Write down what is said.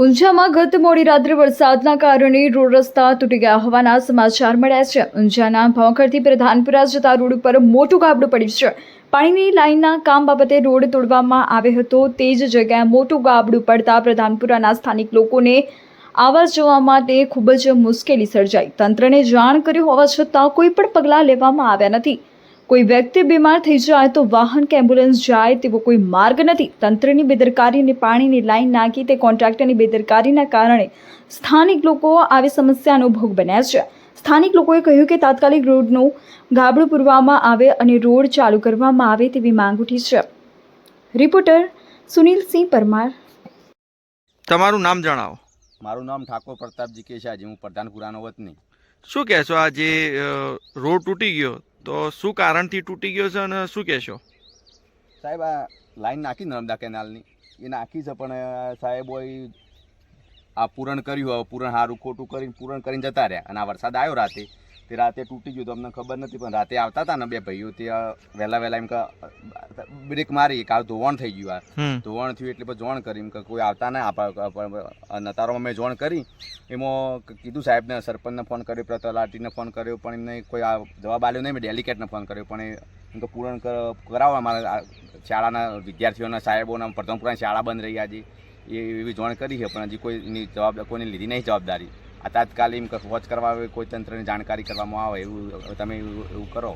ઊંઝામાં ગત મોડી રાત્રે વરસાદના કારણે રોડ રસ્તા તૂટી ગયા હોવાના સમાચાર મળ્યા છે. ઊંઝાના ભોંખરથી પ્રધાનપુરા જતા રોડ ઉપર મોટું ગાબડું પડ્યું છે. પાણીની લાઇનના કામ બાબતે રોડ તોડવામાં આવ્યો હતો. તે જ જગ્યાએ મોટું ગાબડું પડતા પ્રધાનપુરાના સ્થાનિક લોકોને આવવા જવા માટે ખૂબ જ મુશ્કેલી સર્જાઈ. તંત્રને જાણ કરી હોવા છતાં કોઈ પણ પગલાં લેવામાં આવ્યા નથી. કોઈ વ્યક્તિ બીમાર થઈ જાય તો વાહન કે એમ્બ્યુલન્સ જાય તેવો કોઈ માર્ગ નથી. તંત્રની બેદરકારી અને પાણીની લાઈન નાખી તે કોન્ટ્રાક્ટરની બેદરકારીના કારણે સ્થાનિક લોકો આવી સમસ્યાનો ભોગ બન્યા છે. સ્થાનિક લોકોએ કહ્યું કે તાત્કાલિક રોડનું ગાબડું પૂરવામાં આવે અને રોડ ચાલુ કરવામાં આવે તેવી માંગ ઉઠી છે. રિપોર્ટર સુનિલસિંહ પરમાર. તમારું નામ જણાવો. મારું નામ ઠાકોર પ્રતાપજી કેશાજી, હું પ્રધાનપુરાનો વતની. શું કહેશો આ જે રોડ તૂટી ગયો તો શું કારણથી તૂટી ગયો છે અને શું કહેશો? સાહેબ, આ લાઈન નાખી નર્મદા કેનાલની એ નાખી છે, પણ સાહેબ આ પૂરણ કર્યું. હવે પૂરણ સારું ખોટું કરીને પૂરણ કરીને જતા રહ્યા અને આ વરસાદ આવ્યો રાતે. તે રાતે તૂટી ગયું તો અમને ખબર નથી, પણ રાતે આવતા હતા ને બે ભાઈઓ તે વહેલા એમ કે બ્રેક મારી કે આ ધોવાણ થઈ ગયું. આ ધોવાણ થયું એટલે પછી જોણ કરી એમ કે કોઈ આવતા ના નતારોમાં મેં જોણ કરી. એમાં કીધું સાહેબને, સરપંચને ફોન કર્યો, તલાટીને ફોન કર્યો, પણ એમને કોઈ જવાબ આવ્યો નહીં. મેં ડેલિકેટને ફોન કર્યો, પણ એમ કે પૂરણ કરાવો. અમારા શાળાના વિદ્યાર્થીઓના સાહેબોના પ્રધાનપુરાની શાળા બંધ રહી આજે એવી જોણ કરી છે, પણ હજી કોઈને લીધી નહીં જવાબદારી. આ તાત્કાલિક વોચ કરવા આવે, કોઈ તંત્રની જાણકારી કરવામાં આવે એવું તમે એવું કરો.